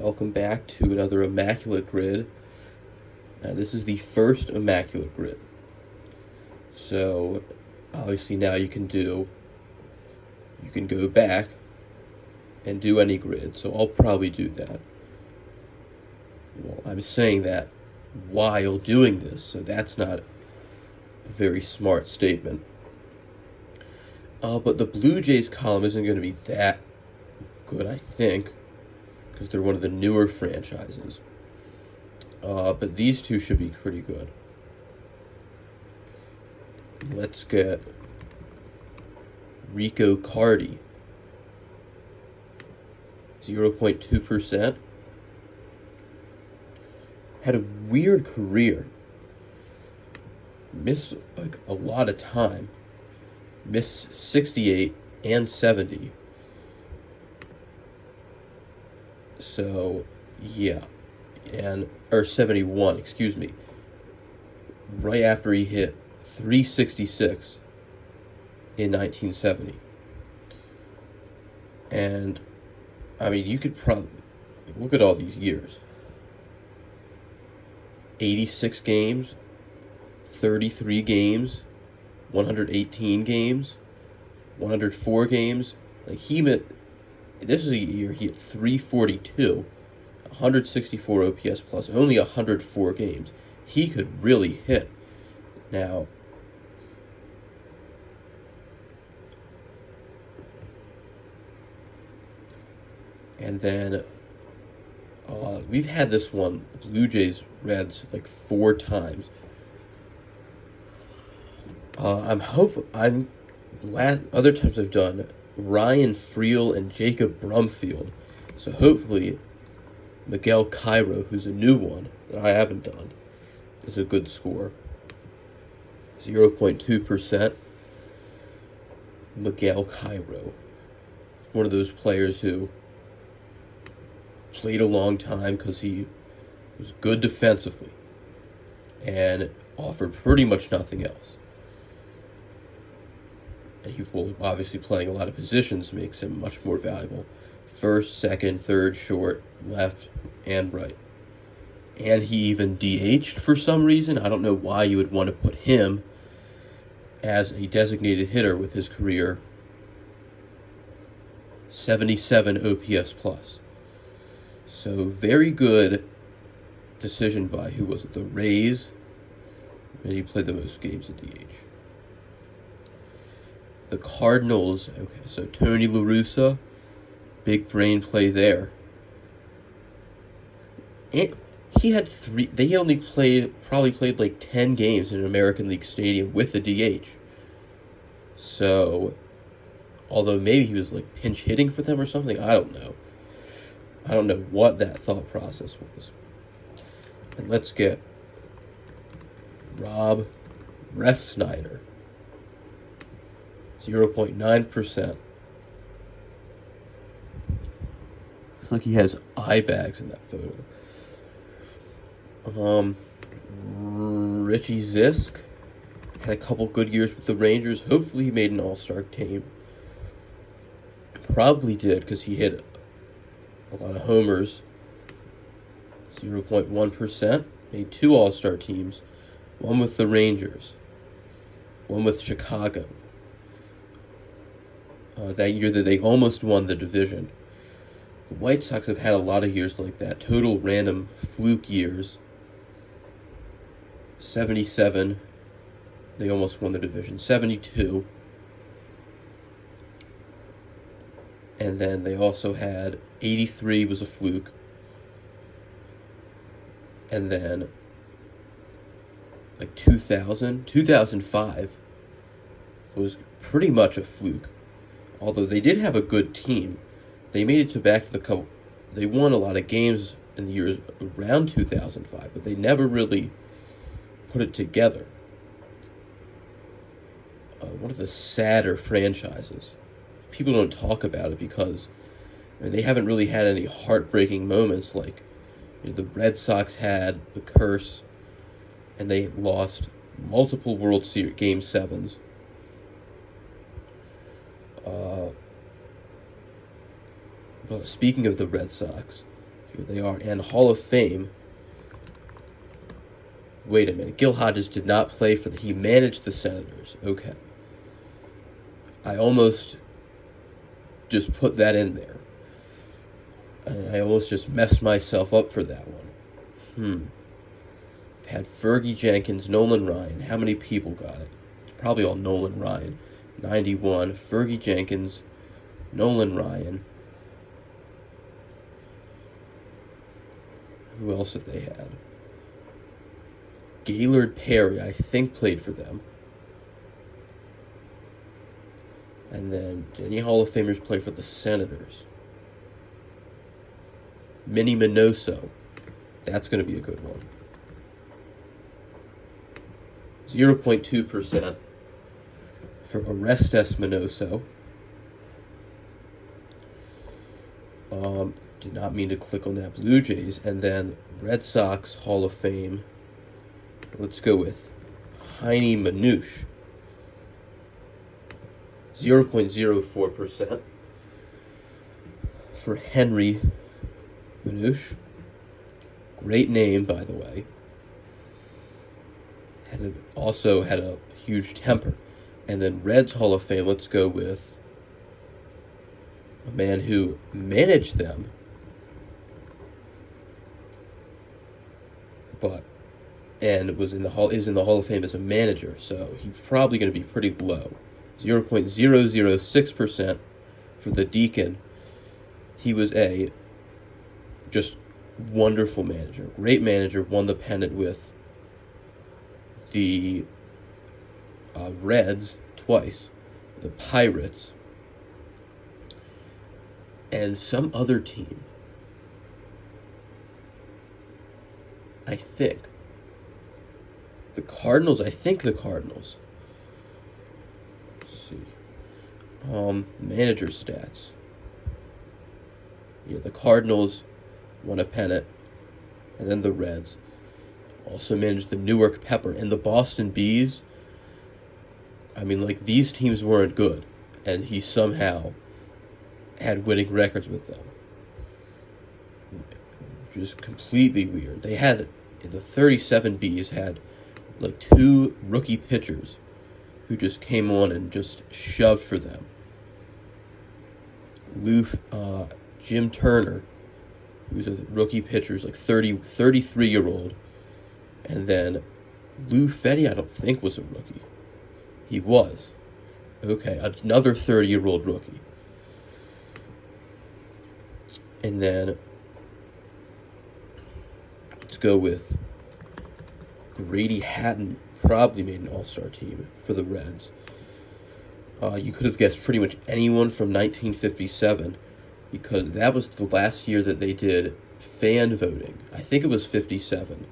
Welcome back to another immaculate grid. This is the first immaculate grid. So, obviously now you can go back and do any grid. So I'll probably do that. Well, I'm saying that while doing this, so that's not a very smart statement. But the Blue Jays column isn't going to be that good, I think, because they're one of the newer franchises. But these two should be pretty good. Let's get Rico Cardi. 0.2%. Had a weird career. Missed like a lot of time. Missed 68 and 70. So, yeah. Or 71, excuse me. Right after he hit 366 in 1970. And, I mean, you could probably look at all these years. 86 games, 33 games, 118 games, 104 games. Like this is a year he hit 342, 164 OPS plus, only 104 games. He could really hit. Now, and then we've had this one, Blue Jays Reds, like 4 times. Other times I've done Ryan Friel and Jacob Brumfield. So hopefully Miguel Cairo, who's a new one that I haven't done, is a good score. 0.2%. Miguel Cairo. One of those players who played a long time because he was good defensively and offered pretty much nothing else. And he will obviously playing a lot of positions makes him much more valuable. First, second, third, short, left, and right. And he even DH'd for some reason. I don't know why you would want to put him as a designated hitter with his career 77 OPS plus. So very good decision by, who was it, the Rays? And he played the most games at DH. The Cardinals, okay, so Tony La Russa, big brain play there. And he had they only probably played like 10 games in an American League stadium with the DH. So, although maybe he was like pinch hitting for them or something, I don't know. I don't know what that thought process was. And let's get Rob Refsnyder. 0.9%. Looks like he has eye bags in that photo. Richie Zisk had a couple good years with the Rangers. Hopefully he made an all-star team. Probably did, because he hit a lot of homers. 0.1%. Made 2 all-star teams. One with the Rangers. One with Chicago. That year that they almost won the division. The White Sox have had a lot of years like that. Total random fluke years. 77. They almost won the division. 72. And then they also had 83 was a fluke. And then like 2005 was pretty much a fluke. Although they did have a good team. They made it to back to the couple. They won a lot of games in the years around 2005, but they never really put it together. One of the sadder franchises. People don't talk about it because they haven't really had any heartbreaking moments like the Red Sox had the curse, and they lost multiple World Series Game 7s. But speaking of the Red Sox, Here they are. And Hall of Fame. Wait a minute. Gil Hodges did not play for he managed the Senators. Okay. I almost just put that in there. I almost just messed myself up for that one. I've had Fergie Jenkins, Nolan Ryan. How many people got it? It's probably all Nolan Ryan. 91. Fergie Jenkins, Nolan Ryan. Who else have they had? Gaylord Perry, I think, played for them. And then, did any Hall of Famers play for the Senators? Minnie Minoso. That's going to be a good one. 0.2% for Orestes Minoso. Did not mean to click on that. Blue Jays. And then Red Sox Hall of Fame. Let's go with Heine Manouche. 0.04% for Henry Manouche. Great name, by the way. Also had a huge temper. And then Reds Hall of Fame, let's go with a man who managed them, and is in the Hall of Fame as a manager, so he's probably going to be pretty low. 0.006% for the Deacon. He was a just wonderful manager, great manager, won the pennant with the Reds twice, the Pirates, and some other team. I think the Cardinals. Let's see. Manager stats. Yeah, the Cardinals won a pennant, and then the Reds. Also managed the Newark Pepper and the Boston Bees. I mean, like, these teams weren't good, and he somehow had winning records with them. Just completely weird. They had, the 37 Bees had, like, 2 rookie pitchers who just came on and just shoved for them. Jim Turner, who's a rookie pitcher, is like 33-year-old. And then Lou Fetty, I don't think, was a rookie. He was. Okay, another 30-year-old rookie. And then let's go with Grady Hatton, probably made an all-star team for the Reds. You could have guessed pretty much anyone from 1957, because that was the last year that they did fan voting. I think it was 57.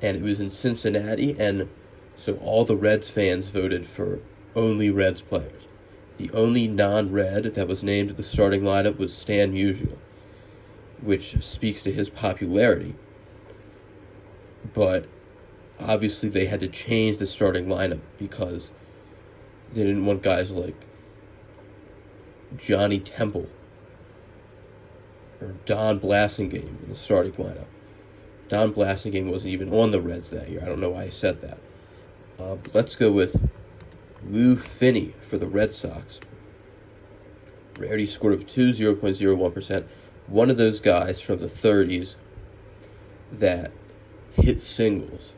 And it was in Cincinnati, and so all the Reds fans voted for only Reds players. The only non-Red that was named to the starting lineup was Stan Musial, which speaks to his popularity. But obviously they had to change the starting lineup because they didn't want guys like Johnny Temple or Don Blasingame in the starting lineup. Don Blasingame wasn't even on the Reds that year. I don't know why I said that. Let's go with Lou Finney for the Red Sox. Rarity score of 2, 0.01%. One of those guys from the 30s that hit singles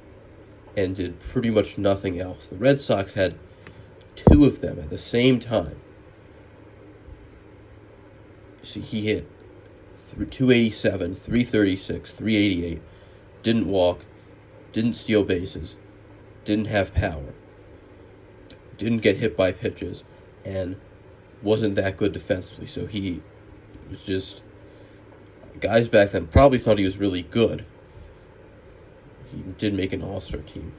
and did pretty much nothing else. The Red Sox had 2 of them at the same time. See, he hit 287, 336, 388, didn't walk, didn't steal bases, didn't have power, didn't get hit by pitches, and wasn't that good defensively. So he was just, guys back then probably thought he was really good. He did make an all-star team,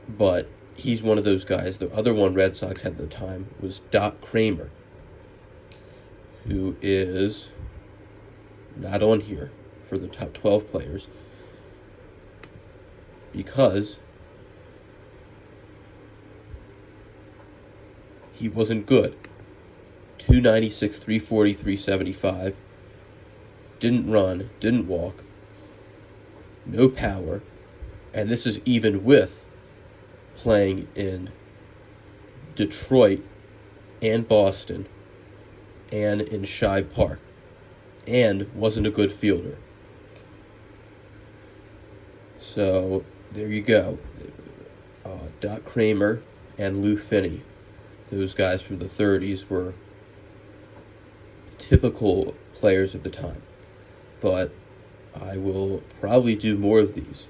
but he's one of those guys. The other one Red Sox had at the time was Doc Kramer, who is not on here for the top 12 players because he wasn't good. 296, 340, 375. didn't run, didn't walk, no power, and this is even with playing in Detroit and Boston and in Shibe Park, and wasn't a good fielder. So there you go. Doc Kramer and Lou Finney, those guys from the 30s, were typical players of the time. But I will probably do more of these.